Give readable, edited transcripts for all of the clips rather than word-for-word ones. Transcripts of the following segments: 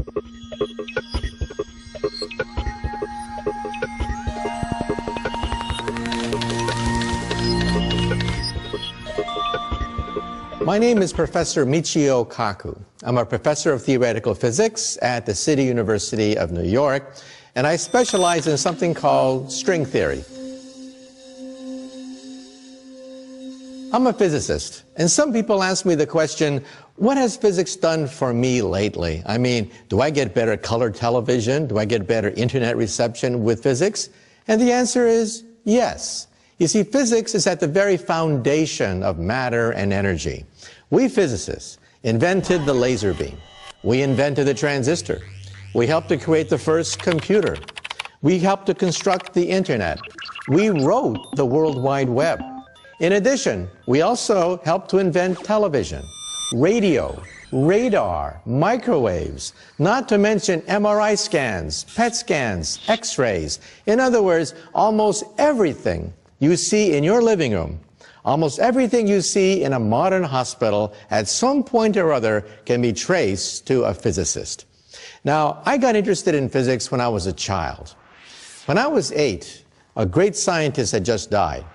My name is Professor Michio Kaku. I'm a professor of theoretical physics at the City University of New York, and I specialize in something called string theory. I'm a physicist, and some people ask me the question, what has physics done for me lately? I mean, do I get better color television? Do I get better internet reception with physics? And the answer is yes. You see, physics is at the very foundation of matter and energy. We physicists invented the laser beam. We invented the transistor. We helped to create the first computer. We helped to construct the internet. We wrote the World Wide Web. In addition, we also helped to invent television, radio, radar, microwaves, not to mention MRI scans, PET scans, X-rays. In other words, almost everything you see in your living room, almost everything you see in a modern hospital at some point or other can be traced to a physicist. Now, I got interested in physics when I was a child. When I was 8, a great scientist had just died.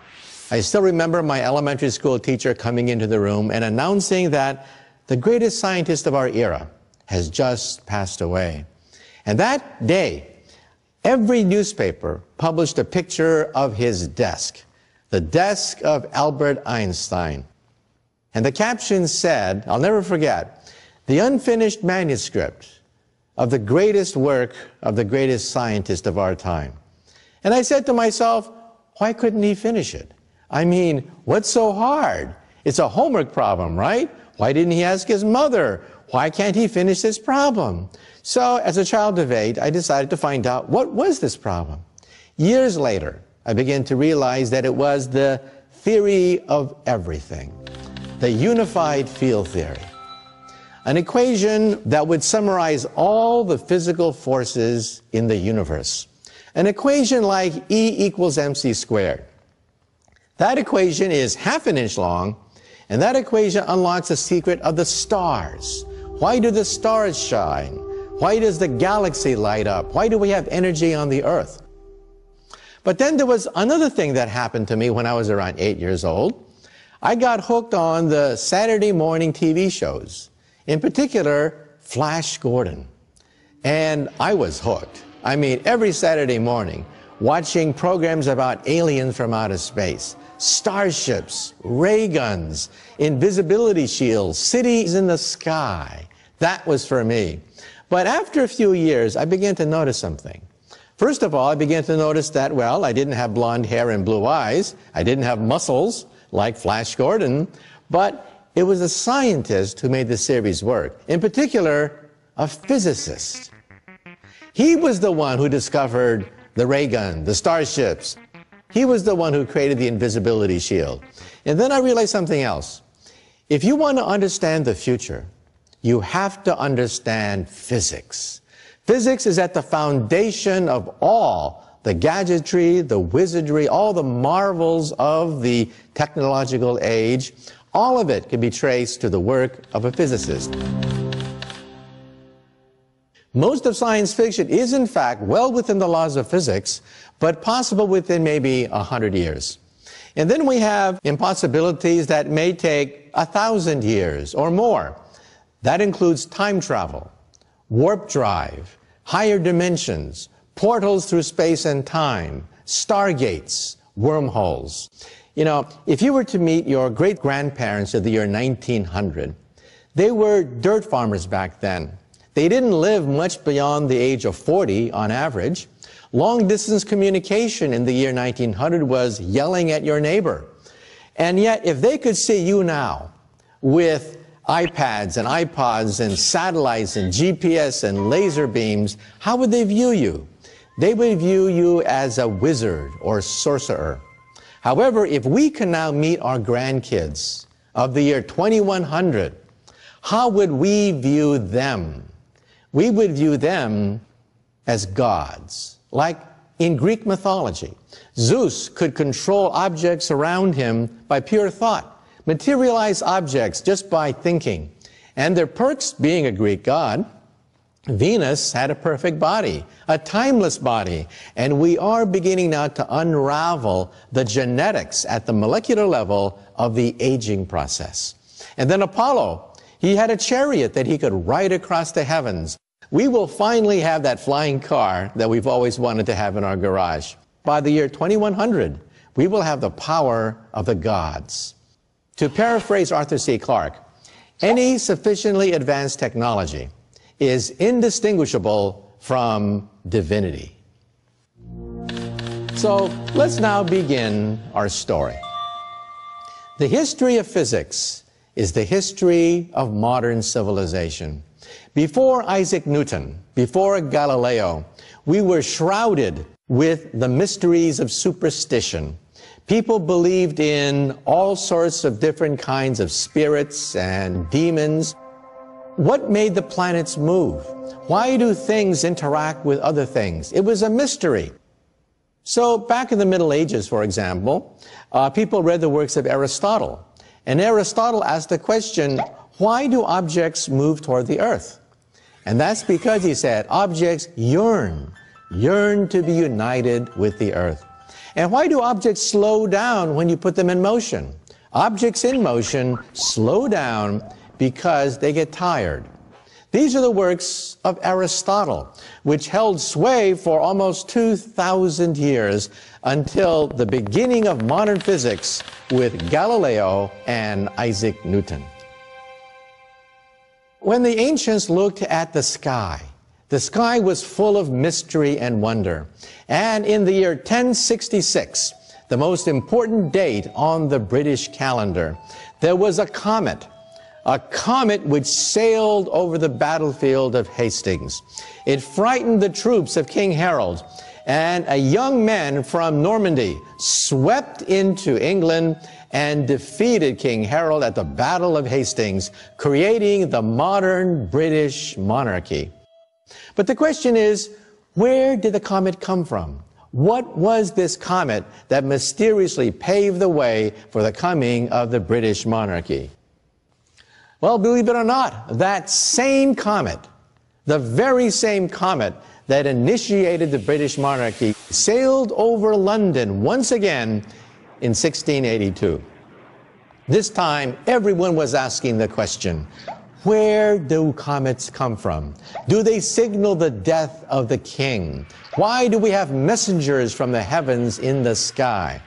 I still remember my elementary school teacher coming into the room and announcing that the greatest scientist of our era has just passed away. And that day, every newspaper published a picture of his desk, the desk of Albert Einstein. And the caption said, I'll never forget, the unfinished manuscript of the greatest work of the greatest scientist of our time. And I said to myself, why couldn't he finish it? I mean, what's so hard? It's a homework problem, right? Why didn't he ask his mother? Why can't he finish this problem? So, as a child of 8, I decided to find out what was this problem. Years later, I began to realize that it was the theory of everything, the unified field theory, an equation that would summarize all the physical forces in the universe, an equation like E equals mc squared. That equation is half an inch long, and that equation unlocks the secret of the stars. Why do the stars shine? Why does the galaxy light up? Why do we have energy on the earth? But then there was another thing that happened to me when I was around 8 years old. I got hooked on the Saturday morning TV shows, in particular, Flash Gordon. And I was hooked. I mean, every Saturday morning, watching programs about aliens from outer space, starships, ray guns, invisibility shields, cities in the sky. That was for me. But after a few years, I began to notice something. First of all, I began to notice that, well, I didn't have blonde hair and blue eyes. I didn't have muscles like Flash Gordon. But it was a scientist who made the series work. In particular, a physicist. He was the one who discovered the ray gun, the starships. He was the one who created the invisibility shield. And then I realized something else. If you want to understand the future, you have to understand physics. Physics is at the foundation of all the gadgetry, the wizardry, all the marvels of the technological age. All of it can be traced to the work of a physicist. Most of science fiction is, in fact, well within the laws of physics, but possible within maybe 100 years. And then we have impossibilities that may take 1,000 years or more. That includes time travel, warp drive, higher dimensions, portals through space and time, stargates, wormholes. You know, if you were to meet your great-grandparents of the year 1900, they were dirt farmers back then. They didn't live much beyond the age of 40 on average. Long-distance communication in the year 1900 was yelling at your neighbor. And yet, if they could see you now with iPads and iPods and satellites and GPS and laser beams, how would they view you? They would view you as a wizard or sorcerer. However, if we can now meet our grandkids of the year 2100, how would we view them? We would view them as gods, like in Greek mythology. Zeus could control objects around him by pure thought, materialize objects just by thinking. And their perks being a Greek god, Venus had a perfect body, a timeless body, and we are beginning now to unravel the genetics at the molecular level of the aging process. And then Apollo, he had a chariot that he could ride across the heavens. We will finally have that flying car that we've always wanted to have in our garage. By the year 2100, we will have the power of the gods. To paraphrase Arthur C. Clarke, any sufficiently advanced technology is indistinguishable from divinity. So let's now begin our story. The history of physics is the history of modern civilization. Before Isaac Newton, before Galileo, we were shrouded with the mysteries of superstition. People believed in all sorts of different kinds of spirits and demons. What made the planets move? Why do things interact with other things? It was a mystery. So back in the Middle Ages, for example, people read the works of Aristotle. And Aristotle asked the question, why do objects move toward the earth? And that's because, he said, objects yearn to be united with the earth. And why do objects slow down when you put them in motion? Objects in motion slow down because they get tired. These are the works of Aristotle, which held sway for almost 2,000 years until the beginning of modern physics with Galileo and Isaac Newton. When the ancients looked at the sky was full of mystery and wonder. And in the year 1066, the most important date on the British calendar, there was a comet which sailed over the battlefield of Hastings. It frightened the troops of King Harold, and a young man from Normandy swept into England and defeated King Harold at the Battle of Hastings, creating the modern British monarchy. But the question is, where did the comet come from? What was this comet that mysteriously paved the way for the coming of the British monarchy? Well, believe it or not, that same comet, the very same comet that initiated the British monarchy, sailed over London once again in 1682. This time, everyone was asking the question, where do comets come from? Do they signal the death of the king? Why do we have messengers from the heavens in the sky?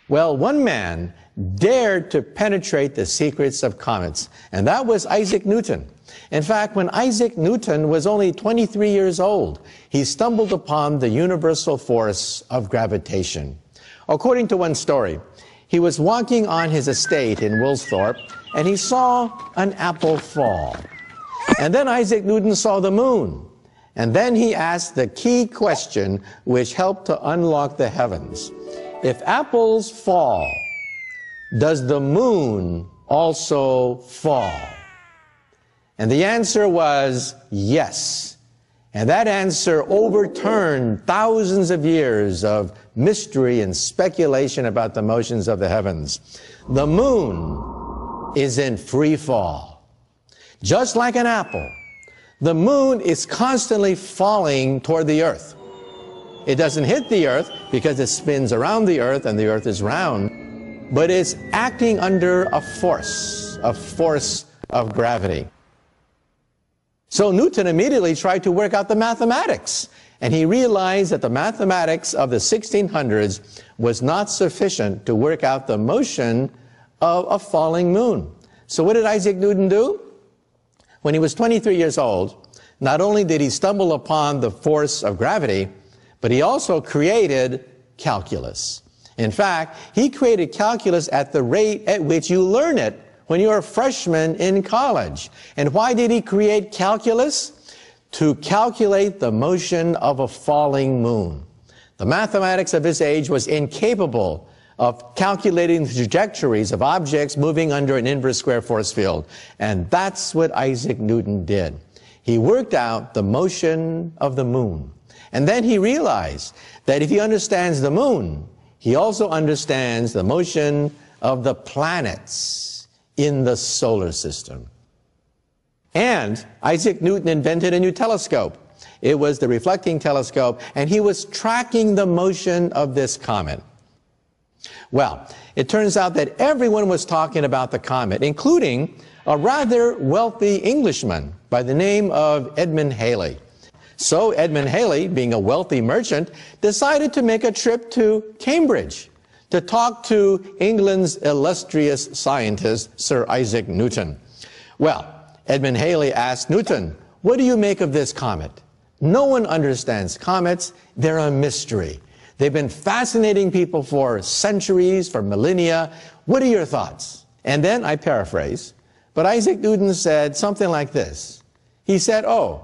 Well, one man dared to penetrate the secrets of comets, and that was Isaac Newton. In fact, when Isaac Newton was only 23 years old, he stumbled upon the universal force of gravitation. According to one story, he was walking on his estate in Woolsthorpe, and he saw an apple fall. And then Isaac Newton saw the moon. And then he asked the key question which helped to unlock the heavens. If apples fall, does the moon also fall? And the answer was yes. And that answer overturned thousands of years of mystery and speculation about the motions of the heavens. The moon is in free fall. Just like an apple, the moon is constantly falling toward the earth. It doesn't hit the earth because it spins around the earth and the earth is round, but it's acting under a force of gravity. So Newton immediately tried to work out the mathematics, and he realized that the mathematics of the 1600s was not sufficient to work out the motion of a falling moon. So what did Isaac Newton do? When he was 23 years old, not only did he stumble upon the force of gravity, but he also created calculus. In fact, he created calculus at the rate at which you learn it when you're a freshman in college. And why did he create calculus? To calculate the motion of a falling moon. The mathematics of his age was incapable of calculating the trajectories of objects moving under an inverse square force field. And that's what Isaac Newton did. He worked out the motion of the moon. And then he realized that if he understands the moon, he also understands the motion of the planets in the solar system. And Isaac Newton invented a new telescope. It was the reflecting telescope, and he was tracking the motion of this comet. Well, it turns out that everyone was talking about the comet, including a rather wealthy Englishman by the name of Edmund Halley. So Edmund Halley, being a wealthy merchant, decided to make a trip to Cambridge to talk to England's illustrious scientist, Sir Isaac Newton. Well, Edmund Halley asked Newton, "What do you make of this comet?" No one understands comets. They're a mystery. They've been fascinating people for centuries, for millennia. What are your thoughts? And then, I paraphrase, but Isaac Newton said something like this. He said, "Oh,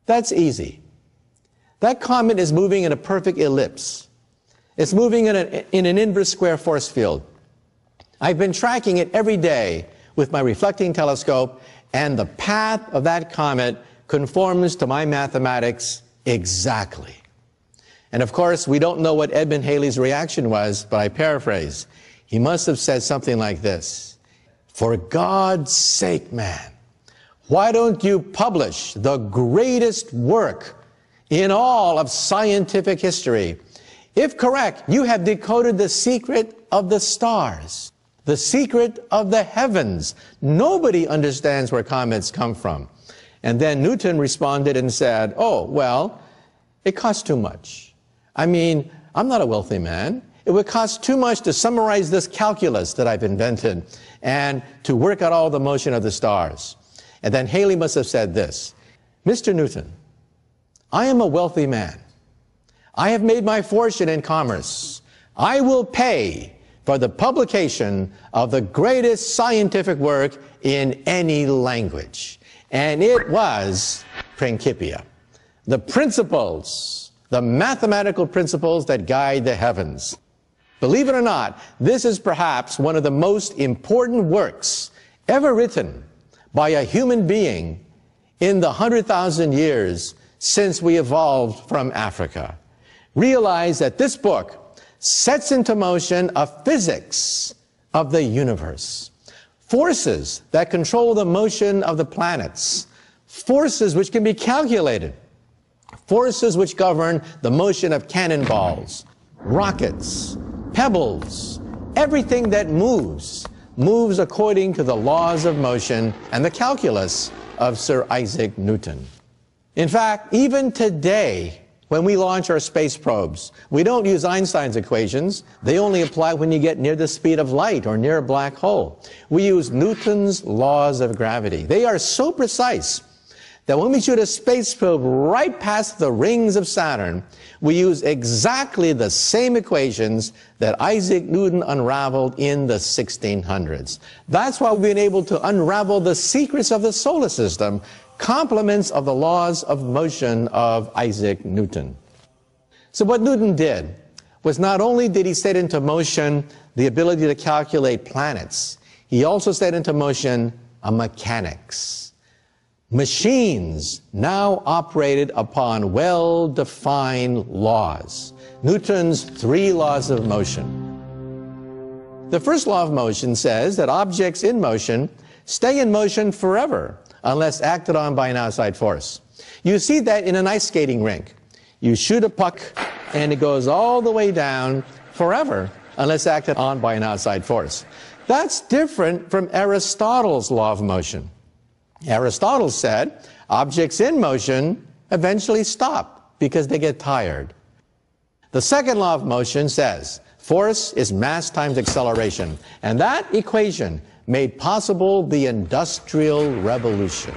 that's easy. That comet is moving in a perfect ellipse. It's moving in an inverse square force field. I've been tracking it every day with my reflecting telescope, and the path of that comet conforms to my mathematics exactly." And of course, we don't know what Edmund Halley's reaction was, but I paraphrase. He must have said something like this: "For God's sake, man, why don't you publish the greatest work in all of scientific history? If correct, you have decoded the secret of the stars, the secret of the heavens. Nobody understands where comets come from." And then Newton responded and said, "Oh, well, it costs too much. I mean, I'm not a wealthy man. It would cost too much to summarize this calculus that I've invented and to work out all the motion of the stars." And then Halley must have said this: "Mr. Newton, I am a wealthy man. I have made my fortune in commerce. I will pay for the publication of the greatest scientific work in any language." And it was Principia, the principles, the mathematical principles that guide the heavens. Believe it or not, this is perhaps one of the most important works ever written by a human being in the 100,000 years since we evolved from Africa. Realize that this book sets into motion a physics of the universe. Forces that control the motion of the planets. Forces which can be calculated. Forces which govern the motion of cannonballs, rockets, pebbles. Everything that moves according to the laws of motion and the calculus of Sir Isaac Newton. In fact, even today, when we launch our space probes, we don't use Einstein's equations. They only apply when you get near the speed of light or near a black hole. We use Newton's laws of gravity. They are so precise that when we shoot a space probe right past the rings of Saturn, we use exactly the same equations that Isaac Newton unraveled in the 1600s. That's why we've been able to unravel the secrets of the solar system, complements of the laws of motion of Isaac Newton. So what Newton did was not only did he set into motion the ability to calculate planets, he also set into motion a mechanics. Machines now operated upon well-defined laws. Newton's 3 laws of motion. The first law of motion says that objects in motion stay in motion forever unless acted on by an outside force. You see that in an ice skating rink. You shoot a puck and it goes all the way down forever unless acted on by an outside force. That's different from Aristotle's law of motion. Aristotle said objects in motion eventually stop because they get tired. The second law of motion says force is mass times acceleration, and that equation made possible the Industrial Revolution.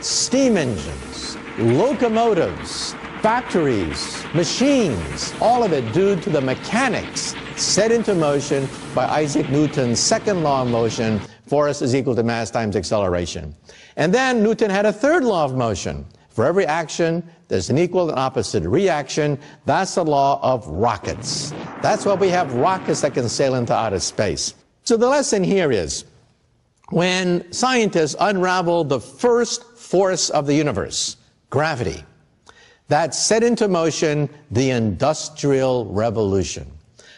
Steam engines, locomotives, factories, machines, all of it due to the mechanics set into motion by Isaac Newton's second law of motion: force is equal to mass times acceleration. And then Newton had a third law of motion. For every action, there's an equal and opposite reaction. That's the law of rockets. That's why we have rockets that can sail into outer space. So the lesson here is, when scientists unraveled the first force of the universe, gravity, that set into motion the Industrial Revolution.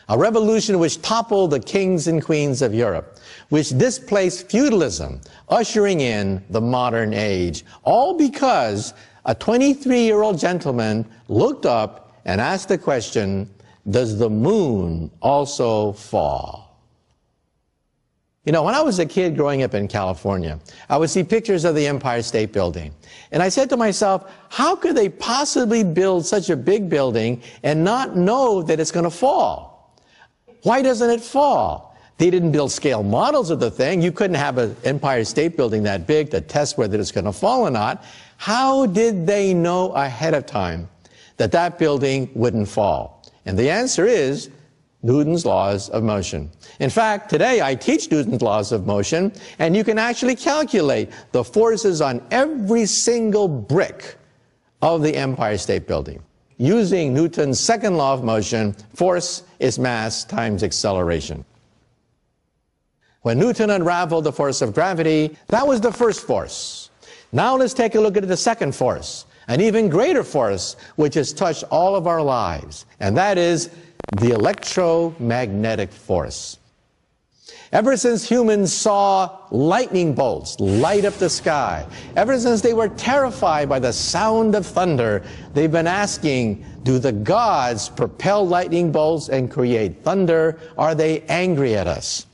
a revolution which toppled the kings and queens of Europe, which displaced feudalism, ushering in the modern age, all because a 23-year-old gentleman looked up and asked the question, does the moon also fall? You know, when I was a kid growing up in California, I would see pictures of the Empire State Building. And I said to myself, how could they possibly build such a big building and not know that it's going to fall? Why doesn't it fall? They didn't build scale models of the thing. You couldn't have an Empire State Building that big to test whether it's going to fall or not. How did they know ahead of time that that building wouldn't fall? And the answer is Newton's laws of motion. In fact, today I teach Newton's laws of motion, and you can actually calculate the forces on every single brick of the Empire State Building. Using Newton's second law of motion, force is mass times acceleration. When Newton unraveled the force of gravity, that was the first force. Now let's take a look at the second force, an even greater force which has touched all of our lives, and that is the electromagnetic force. Ever since humans saw lightning bolts light up the sky, ever since they were terrified by the sound of thunder, they've been asking, do the gods propel lightning bolts and create thunder? Are they angry at us?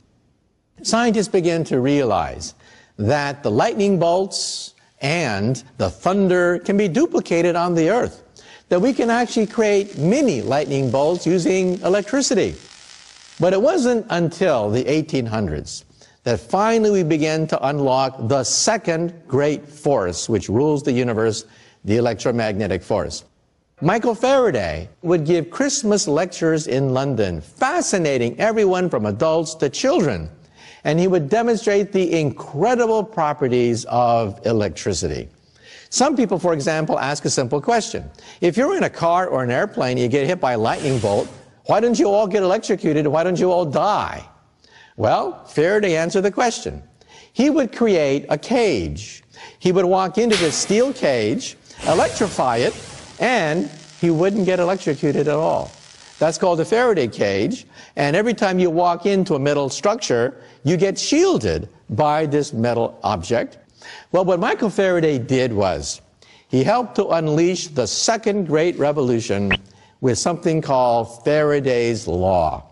Scientists begin to realize that the lightning bolts and the thunder can be duplicated on the earth, that we can actually create mini lightning bolts using electricity. But it wasn't until the 1800s that finally we began to unlock the second great force which rules the universe, the electromagnetic force. Michael Faraday would give Christmas lectures in London, fascinating everyone from adults to children. And he would demonstrate the incredible properties of electricity. Some people, for example, ask a simple question. If you're in a car or an airplane, you get hit by a lightning bolt, why don't you all get electrocuted? Why don't you all die? Well, Faraday answered the question. He would create a cage. He would walk into this steel cage, electrify it, and he wouldn't get electrocuted at all. That's called the Faraday cage, and every time you walk into a metal structure, you get shielded by this metal object. Well, what Michael Faraday did was, he helped to unleash the second great revolution with something called Faraday's law.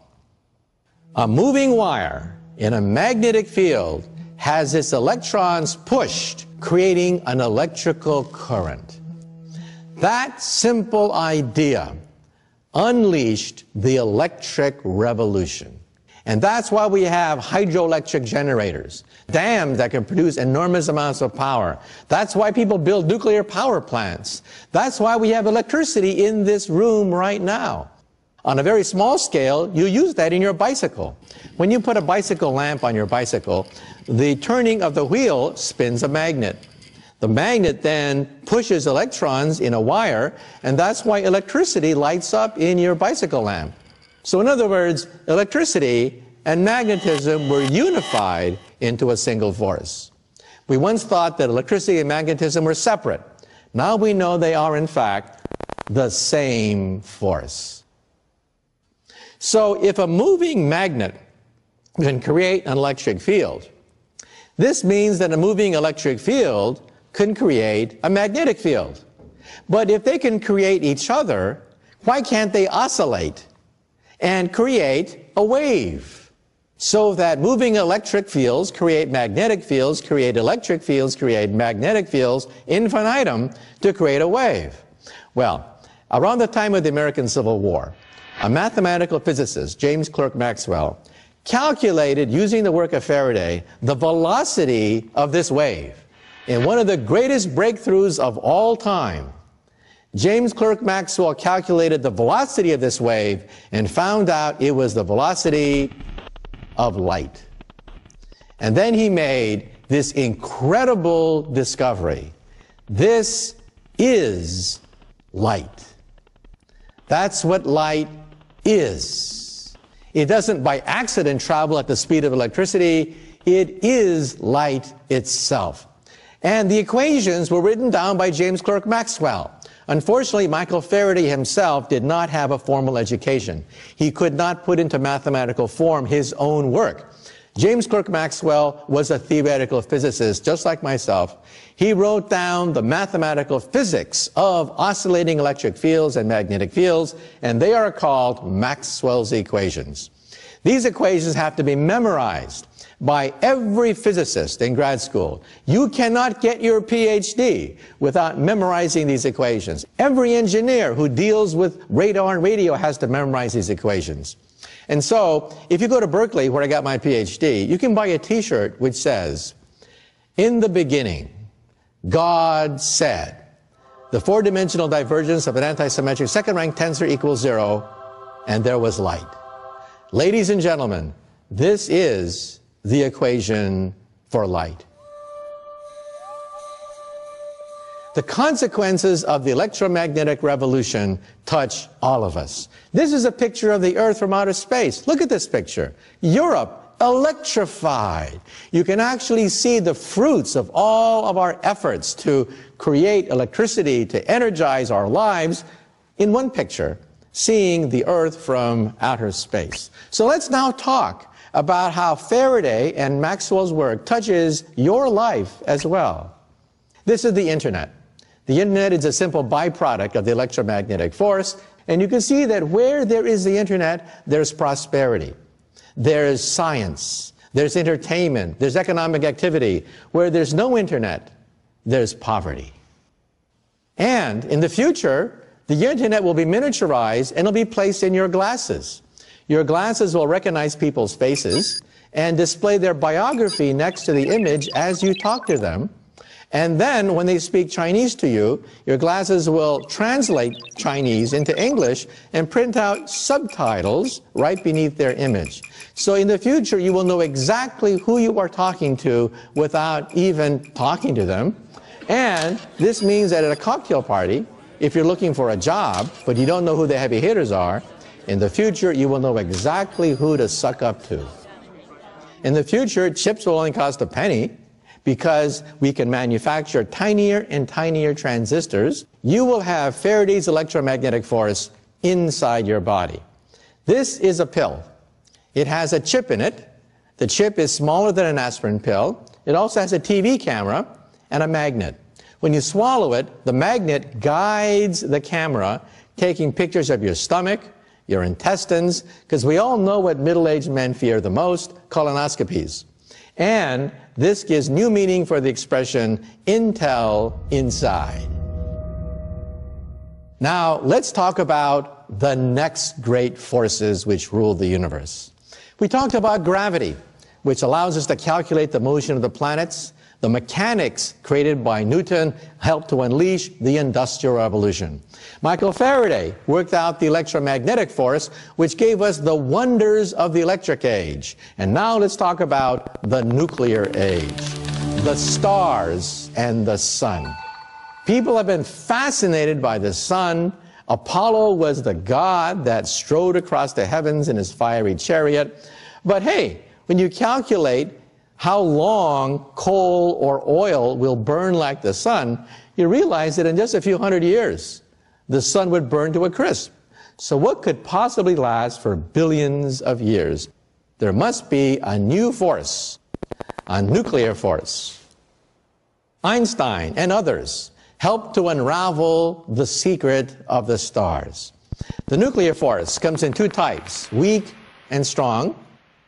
A moving wire in a magnetic field has its electrons pushed, creating an electrical current. That simple idea unleashed the electric revolution. And that's why we have hydroelectric generators, dams that can produce enormous amounts of power. That's why people build nuclear power plants. That's why we have electricity in this room right now. On a very small scale, you use that in your bicycle. When you put a bicycle lamp on your bicycle, the turning of the wheel spins a magnet. The magnet then pushes electrons in a wire, and that's why electricity lights up in your bicycle lamp. So in other words, electricity and magnetism were unified into a single force. We once thought that electricity and magnetism were separate. Now we know they are, in fact, the same force. So if a moving magnet can create an electric field, this means that a moving electric field can create a magnetic field. But if they can create each other, why can't they oscillate and create a wave? So that moving electric fields create magnetic fields, create electric fields, create magnetic fields, infinitum, to create a wave. Well, around the time of the American Civil War, a mathematical physicist, James Clerk Maxwell, calculated, using the work of Faraday, the velocity of this wave. In one of the greatest breakthroughs of all time, James Clerk Maxwell calculated the velocity of this wave and found out it was the velocity of light. And then he made this incredible discovery. This is light. That's what light is. It doesn't by accident travel at the speed of electricity. It is light itself. And the equations were written down by James Clerk Maxwell. Unfortunately, Michael Faraday himself did not have a formal education. He could not put into mathematical form his own work. James Clerk Maxwell was a theoretical physicist, just like myself. He wrote down the mathematical physics of oscillating electric fields and magnetic fields, and they are called Maxwell's equations. These equations have to be memorized by every physicist in grad school. You cannot get your PhD without memorizing these equations. Every engineer who deals with radar and radio has to memorize these equations. And so, if you go to Berkeley, where I got my PhD, you can buy a t-shirt which says, "In the beginning, God said, the four-dimensional divergence of an antisymmetric second-rank tensor equals 0, and there was light." Ladies and gentlemen, this is the equation for light. The consequences of the electromagnetic revolution touch all of us. This is a picture of the Earth from outer space. Look at this picture. Europe, electrified. You can actually see the fruits of all of our efforts to create electricity, to energize our lives in one picture, seeing the Earth from outer space. So let's now talk about how Faraday and Maxwell's work touches your life as well. This is the Internet. The Internet is a simple byproduct of the electromagnetic force, and you can see that where there is the Internet, there's prosperity. There's science, there's entertainment, there's economic activity. Where there's no Internet, there's poverty. And in the future, the Internet will be miniaturized and it'll be placed in your glasses. Your glasses will recognize people's faces and display their biography next to the image as you talk to them. And then when they speak Chinese to you, your glasses will translate Chinese into English and print out subtitles right beneath their image. So in the future, you will know exactly who you are talking to without even talking to them. And this means that at a cocktail party, if you're looking for a job, but you don't know who the heavy hitters are, in the future, you will know exactly who to suck up to. In the future, chips will only cost a penny, because we can manufacture tinier and tinier transistors. You will have Faraday's electromagnetic force inside your body. This is a pill. It has a chip in it. The chip is smaller than an aspirin pill. It also has a TV camera and a magnet. When you swallow it, the magnet guides the camera, taking pictures of your stomach, your intestines, because we all know what middle-aged men fear the most, colonoscopies. And this gives new meaning for the expression, Intel inside. Now, let's talk about the next great forces which rule the universe. We talked about gravity, which allows us to calculate the motion of the planets. The mechanics created by Newton helped to unleash the Industrial Revolution. Michael Faraday worked out the electromagnetic force, which gave us the wonders of the electric age. And now let's talk about the nuclear age, the stars and the sun. People have been fascinated by the sun. Apollo was the god that strode across the heavens in his fiery chariot. But hey, when you calculate how long coal or oil will burn like the sun, you realize that in just a few hundred years, the sun would burn to a crisp. So what could possibly last for billions of years? There must be a new force, a nuclear force. Einstein and others helped to unravel the secret of the stars. The nuclear force comes in two types, weak and strong.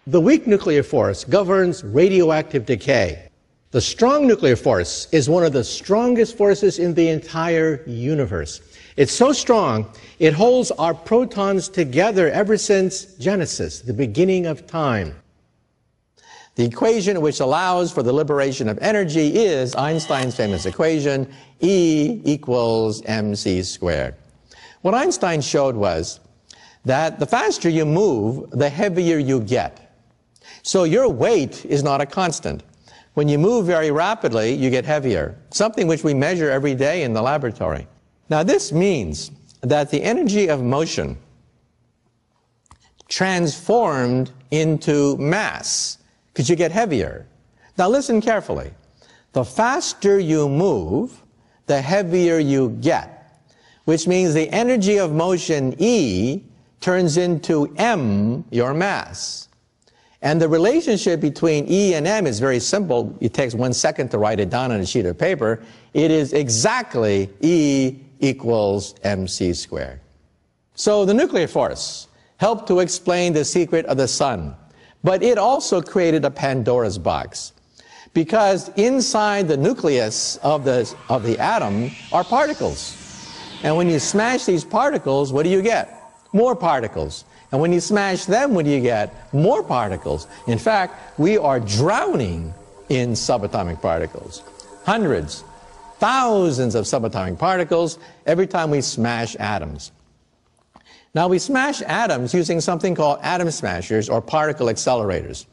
The weak nuclear force governs radioactive decay. The strong nuclear force is one of the strongest forces in the entire universe. It's so strong, it holds our protons together ever since Genesis, the beginning of time. The equation which allows for the liberation of energy is Einstein's famous equation, E equals mc squared. What Einstein showed was that the faster you move, the heavier you get. So your weight is not a constant. When you move very rapidly, you get heavier, something which we measure every day in the laboratory. Now this means that the energy of motion transformed into mass, because you get heavier. Now listen carefully. The faster you move, the heavier you get. which means the energy of motion, E, turns into m, your mass. And the relationship between E and m is very simple. It takes 1 second to write it down on a sheet of paper. It is exactly E equals mc squared. So the nuclear force helped to explain the secret of the sun, but it also created a Pandora's box. Because inside the nucleus of the atom are particles. And when you smash these particles, what do you get? More particles. And when you smash them, what do you get? More particles. In fact, we are drowning in subatomic particles. Hundreds, thousands of subatomic particles every time we smash atoms. Now, we smash atoms using something called atom smashers or particle accelerators.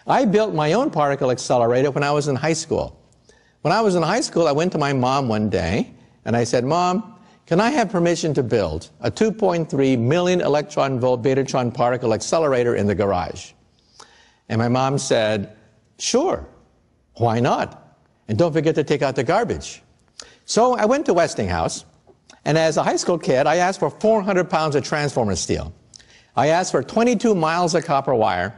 I built my own particle accelerator when I was in high school. When I was in high school, I went to my mom one day, and I said, "Mom, can I have permission to build a 2.3 million electron volt betatron particle accelerator in the garage?" And my mom said, "Sure, why not? And don't forget to take out the garbage." So I went to Westinghouse, and as a high school kid, I asked for 400 pounds of transformer steel. I asked for 22 miles of copper wire,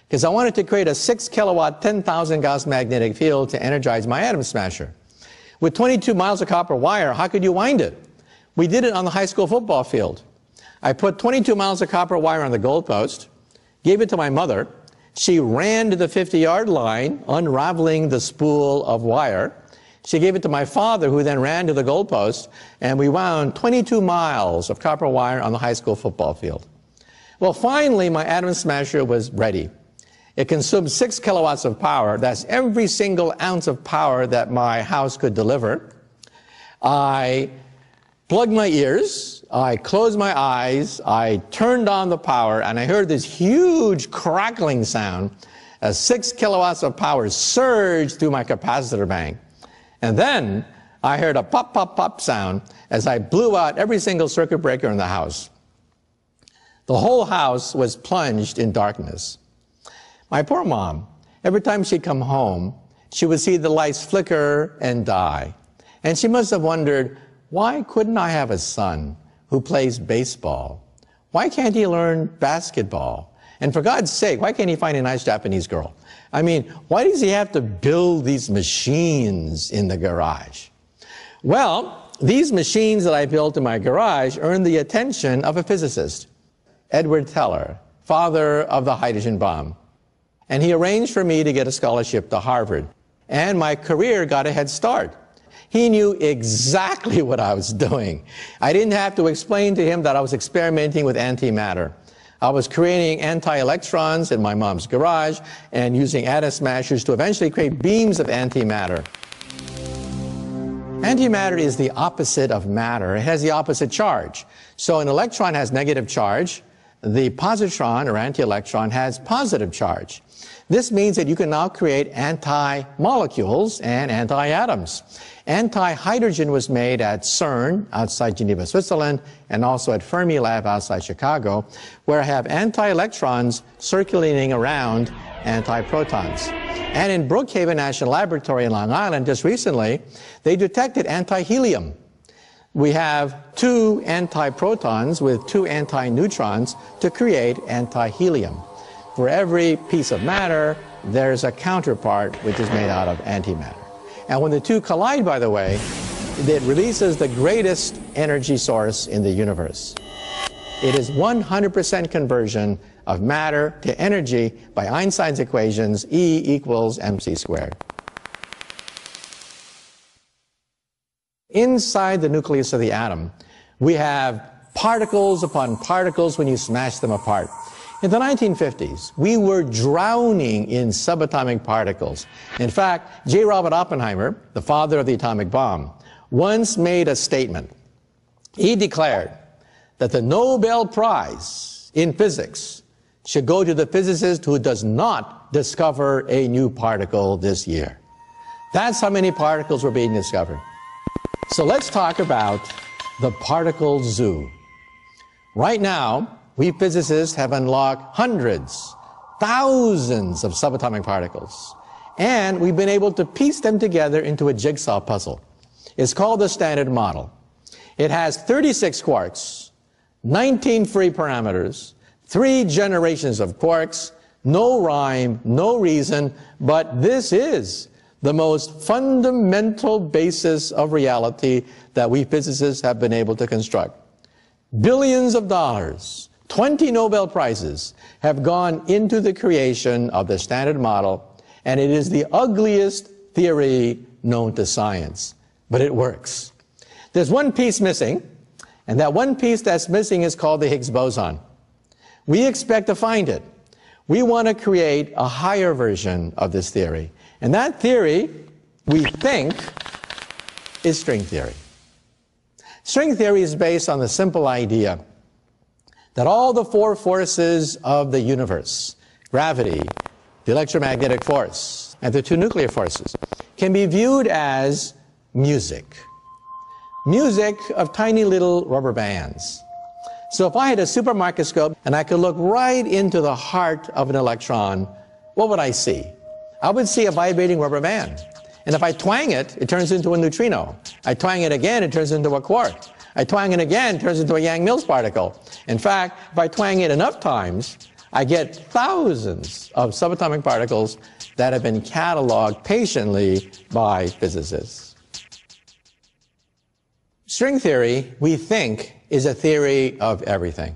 because I wanted to create a 6 kilowatt, 10,000 Gauss magnetic field to energize my atom smasher. With 22 miles of copper wire, how could you wind it? We did it on the high school football field. I put 22 miles of copper wire on the goalpost, gave it to my mother. She ran to the 50-yard line, unraveling the spool of wire. She gave it to my father, who then ran to the goalpost, and we wound 22 miles of copper wire on the high school football field. Well, finally, my atom smasher was ready. It consumed 6 kilowatts of power. That's every single ounce of power that my house could deliver. I plugged my ears, I closed my eyes, I turned on the power, and I heard this huge crackling sound as 6 kilowatts of power surged through my capacitor bank. And then I heard a pop, pop, pop sound as I blew out every single circuit breaker in the house. The whole house was plunged in darkness. My poor mom, every time she'd come home, she would see the lights flicker and die. And she must have wondered, why couldn't I have a son who plays baseball? Why can't he learn basketball? And for God's sake, why can't he find a nice Japanese girl? I mean, why does he have to build these machines in the garage? Well, these machines that I built in my garage earned the attention of a physicist, Edward Teller, father of the hydrogen bomb. And he arranged for me to get a scholarship to Harvard. And my career got a head start. He knew exactly what I was doing. I didn't have to explain to him that I was experimenting with antimatter. I was creating anti-electrons in my mom's garage and using atom smashers to eventually create beams of antimatter. Antimatter is the opposite of matter. It has the opposite charge. So an electron has negative charge. The positron, or anti-electron, has positive charge. This means that you can now create anti-molecules and anti-atoms. Anti-hydrogen was made at CERN outside Geneva, Switzerland, and also at Fermilab outside Chicago, where I have anti-electrons circulating around anti-protons. And in Brookhaven National Laboratory in Long Island, just recently, they detected anti-helium. We have 2 antiprotons with 2 antineutrons to create anti-helium. For every piece of matter, there's a counterpart which is made out of antimatter. And when the two collide, by the way, it releases the greatest energy source in the universe. It is 100% conversion of matter to energy by Einstein's equations, E equals mc squared. Inside the nucleus of the atom, we have particles upon particles when you smash them apart. In the 1950s, we were drowning in subatomic particles. In fact, J. Robert Oppenheimer, the father of the atomic bomb, once made a statement. He declared that the Nobel Prize in physics should go to the physicist who does not discover a new particle this year. That's how many particles were being discovered. So let's talk about the particle zoo. Right now, we physicists have unlocked hundreds, thousands of subatomic particles, and we've been able to piece them together into a jigsaw puzzle. It's called the Standard Model. It has 36 quarks, 19 free parameters, 3 generations of quarks, no rhyme, no reason, but this is the most fundamental basis of reality that we physicists have been able to construct. Billions of dollars, 20 Nobel Prizes have gone into the creation of the Standard Model, and it is the ugliest theory known to science, but it works. There's one piece missing, and that one piece that's missing is called the Higgs boson. We expect to find it. We want to create a higher version of this theory, and that theory, we think, is string theory. String theory is based on the simple idea that all the 4 forces of the universe, gravity, the electromagnetic force, and the 2 nuclear forces, can be viewed as music. Music of tiny little rubber bands. So if I had a super microscope and I could look right into the heart of an electron, what would I see? I would see a vibrating rubber band. And if I twang it, it turns into a neutrino. I twang it again, it turns into a quark. I twang it again, it turns into a Yang-Mills particle. In fact, if I twang it enough times, I get thousands of subatomic particles that have been cataloged patiently by physicists. String theory, we think, is a theory of everything.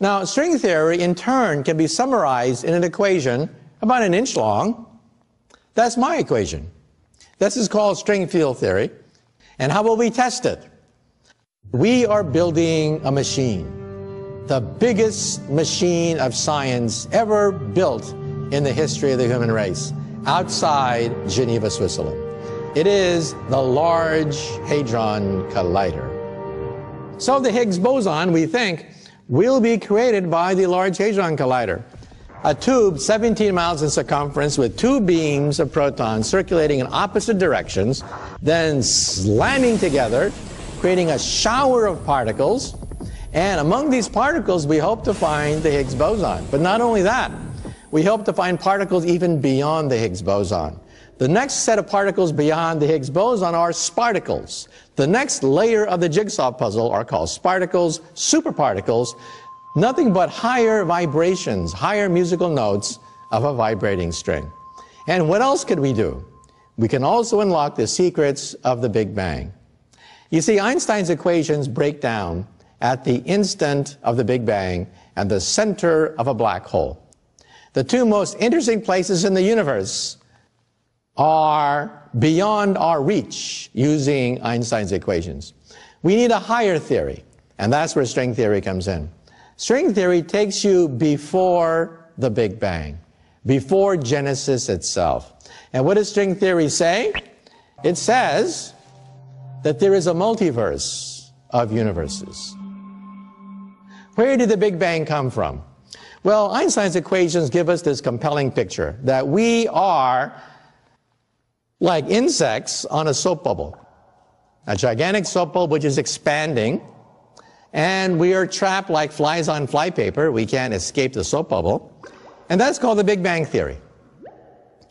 Now, string theory, in turn, can be summarized in an equation about an inch long. That's my equation. This is called string field theory. And how will we test it? We are building a machine, the biggest machine of science ever built in the history of the human race, outside Geneva, Switzerland. It is the Large Hadron Collider. So the Higgs boson, we think, will be created by the Large Hadron Collider. A tube 17 miles in circumference with 2 beams of protons circulating in opposite directions, then slamming together, creating a shower of particles. And among these particles, we hope to find the Higgs boson. But not only that, we hope to find particles even beyond the Higgs boson. The next set of particles beyond the Higgs boson are sparticles. The next layer of the jigsaw puzzle are called sparticles, superparticles, nothing but higher vibrations, higher musical notes of a vibrating string. And what else could we do? We can also unlock the secrets of the Big Bang. You see, Einstein's equations break down at the instant of the Big Bang and the center of a black hole. The 2 most interesting places in the universe are beyond our reach using Einstein's equations. We need a higher theory, and that's where string theory comes in. String theory takes you before the Big Bang, before Genesis itself. And what does string theory say? It says that there is a multiverse of universes. Where did the Big Bang come from? Well, Einstein's equations give us this compelling picture that we are like insects on a soap bubble, a gigantic soap bubble which is expanding, and we are trapped like flies on flypaper. We can't escape the soap bubble, and that's called the Big Bang theory.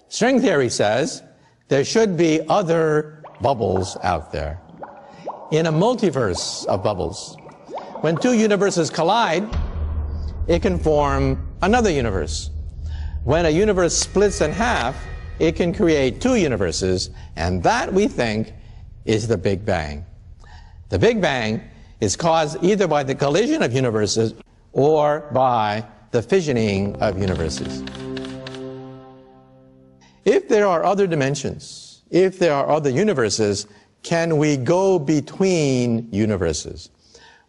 String theory says there should be other bubbles out there, in a multiverse of bubbles. When 2 universes collide, it can form another universe. When a universe splits in half, it can create 2 universes, and that, we think, is the Big Bang. The Big Bang is caused either by the collision of universes or by the fissioning of universes. If there are other dimensions, if there are other universes, can we go between universes?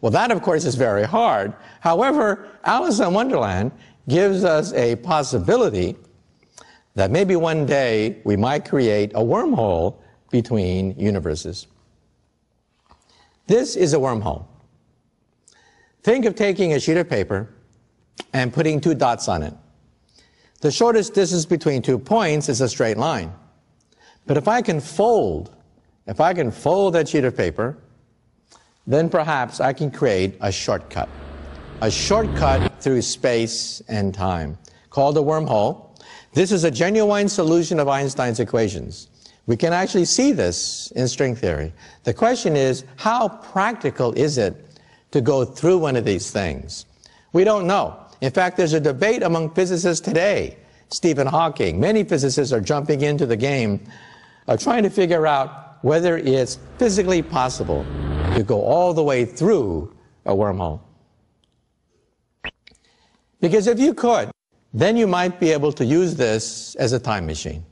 Well, that, of course, is very hard. However, Alice in Wonderland gives us a possibility that maybe one day we might create a wormhole between universes. This is a wormhole. Think of taking a sheet of paper and putting 2 dots on it. The shortest distance between 2 points is a straight line. But if I can fold that sheet of paper, then perhaps I can create a shortcut through space and time, called a wormhole. This is a genuine solution of Einstein's equations. We can actually see this in string theory. The question is, how practical is it to go through one of these things? We don't know. In fact, there's a debate among physicists today. Stephen Hawking, many physicists are jumping into the game of trying to figure out whether it's physically possible to go all the way through a wormhole. Because if you could, then you might be able to use this as a time machine.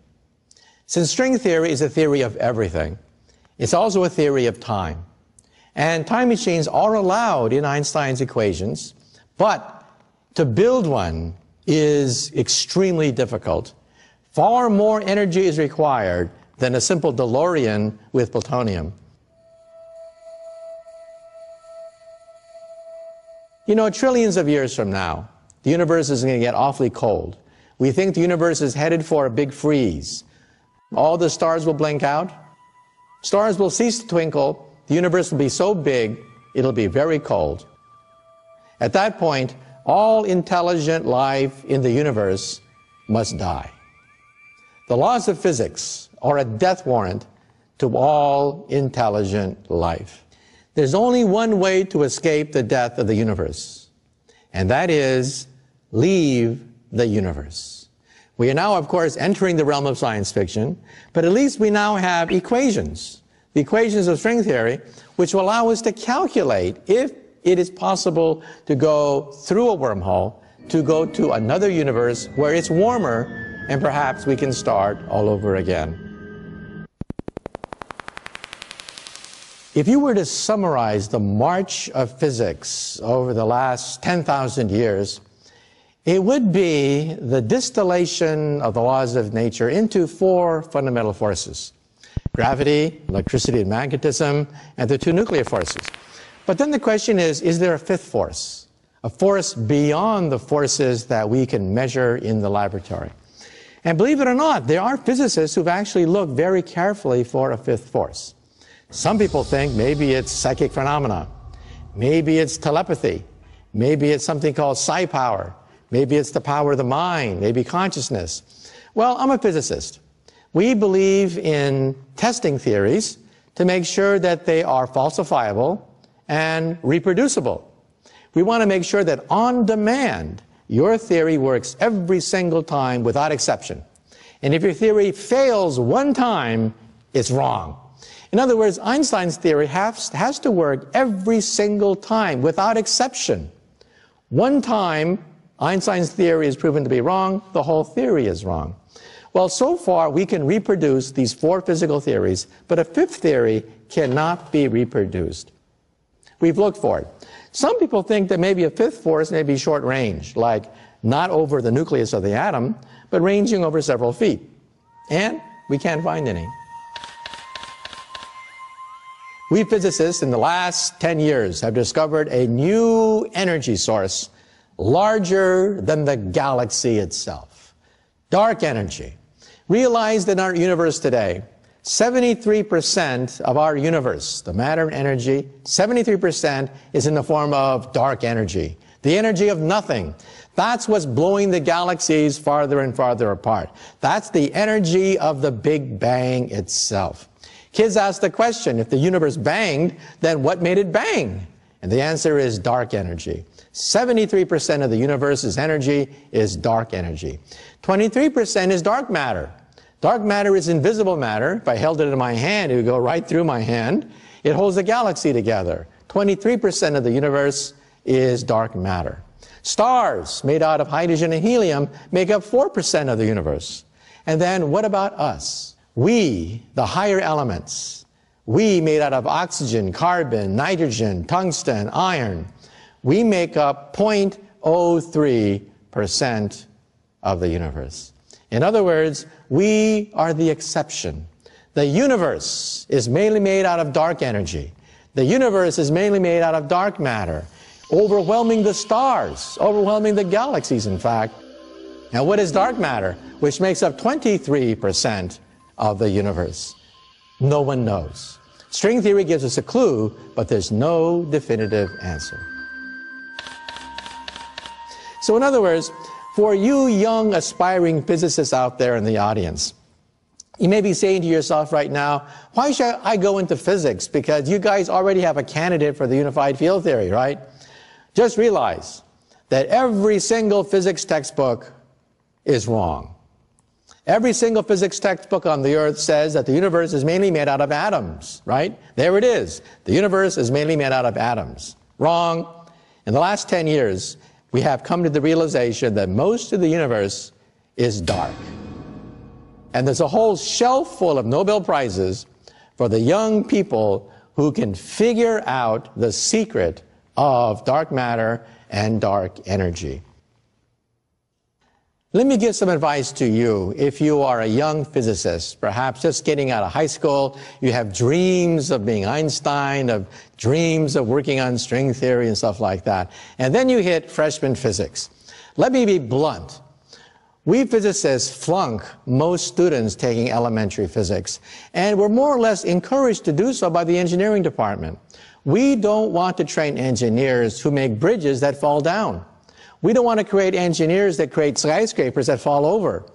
Since string theory is a theory of everything, it's also a theory of time. And time machines are allowed in Einstein's equations, but to build one is extremely difficult. Far more energy is required than a simple DeLorean with plutonium. You know, trillions of years from now, the universe is going to get awfully cold. We think the universe is headed for a big freeze. All the stars will blink out. Stars will cease to twinkle. The universe will be so big, it'll be very cold. At that point, all intelligent life in the universe must die. The laws of physics are a death warrant to all intelligent life. There's only one way to escape the death of the universe, and that is leave the universe. We are now, of course, entering the realm of science fiction, but at least we now have equations, the equations of string theory, which will allow us to calculate if it is possible to go through a wormhole, to go to another universe where it's warmer, and perhaps we can start all over again. If you were to summarize the march of physics over the last 10,000 years, it would be the distillation of the laws of nature into four fundamental forces: gravity, electricity and magnetism, and the two nuclear forces. But then the question is there a fifth force? A force beyond the forces that we can measure in the laboratory? And believe it or not, there are physicists who've actually looked very carefully for a fifth force. Some people think maybe it's psychic phenomena. Maybe it's telepathy. Maybe it's something called psi power. Maybe it's the power of the mind. Maybe consciousness. Well, I'm a physicist. We believe in testing theories to make sure that they are falsifiable and reproducible. We want to make sure that on demand, your theory works every single time without exception. And if your theory fails one time, it's wrong. In other words, Einstein's theory has to work every single time without exception. One time, Einstein's theory is proven to be wrong, the whole theory is wrong. Well, so far, we can reproduce these four physical theories, but a fifth theory cannot be reproduced. We've looked for it. Some people think that maybe a fifth force may be short range, like not over the nucleus of the atom, but ranging over several feet. And we can't find any. We physicists in the last 10 years have discovered a new energy source larger than the galaxy itself. Dark energy. Realize that in our universe today, 73% of our universe, the matter and energy, 73% is in the form of dark energy, the energy of nothing. That's what's blowing the galaxies farther and farther apart. That's the energy of the Big Bang itself. Kids ask the question, if the universe banged, then what made it bang? And the answer is dark energy. 73% of the universe's energy is dark energy. 23% is dark matter. Dark matter is invisible matter. If I held it in my hand, it would go right through my hand. It holds the galaxy together. 23% of the universe is dark matter. Stars, made out of hydrogen and helium, make up 4% of the universe. And then what about us? We, the higher elements, we made out of oxygen, carbon, nitrogen, tungsten, iron, we make up 0.03% of the universe. In other words, we are the exception. The universe is mainly made out of dark energy. The universe is mainly made out of dark matter, overwhelming the stars, overwhelming the galaxies, in fact. Now, what is dark matter, which makes up 23% of the universe? No one knows. String theory gives us a clue, but there's no definitive answer. So in other words, for you young aspiring physicists out there in the audience, You may be saying to yourself right now, why should I go into physics? Because you guys already have a candidate for the unified field theory, right? Just realize that every single physics textbook is wrong. Every single physics textbook on the earth says that the universe is mainly made out of atoms, right? There it is. The universe is mainly made out of atoms. Wrong. In the last 10 years, we have come to the realization that most of the universe is dark. And there's a whole shelf full of Nobel Prizes for the young people who can figure out the secret of dark matter and dark energy. Let me give some advice to you. If you are a young physicist, perhaps just getting out of high school, you have dreams of being Einstein, of dreams of working on string theory and stuff like that, and then you hit freshman physics. Let me be blunt. We physicists flunk most students taking elementary physics, and we're more or less encouraged to do so by the engineering department. We don't want to train engineers who make bridges that fall down. We don't want to create engineers that create skyscrapers that fall over.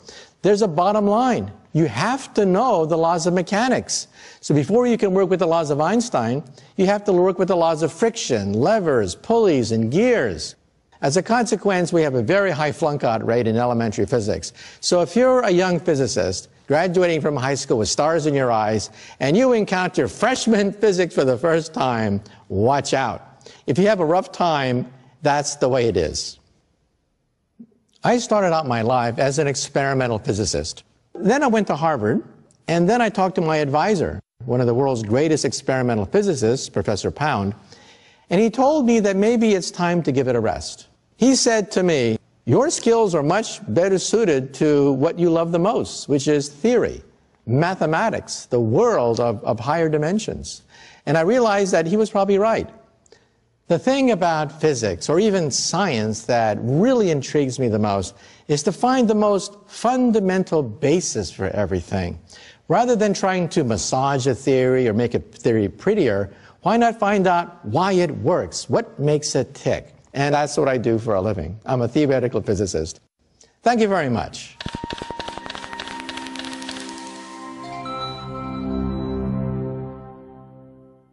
There's a bottom line. You have to know the laws of mechanics. So before you can work with the laws of Einstein, you have to work with the laws of friction, levers, pulleys, and gears. As a consequence, we have a very high flunk-out rate in elementary physics. So if you're a young physicist graduating from high school with stars in your eyes, and you encounter freshman physics for the first time, watch out. If you have a rough time, that's the way it is. I started out my life as an experimental physicist. Then I went to Harvard, and then I talked to my advisor, one of the world's greatest experimental physicists, Professor Pound, and he told me that maybe it's time to give it a rest. He said to me, your skills are much better suited to what you love the most, which is theory, mathematics, the world of higher dimensions. And I realized that he was probably right. The thing about physics, or even science, that really intrigues me the most is to find the most fundamental basis for everything. Rather than trying to massage a theory or make a theory prettier, why not find out why it works? What makes it tick? And that's what I do for a living. I'm a theoretical physicist. Thank you very much.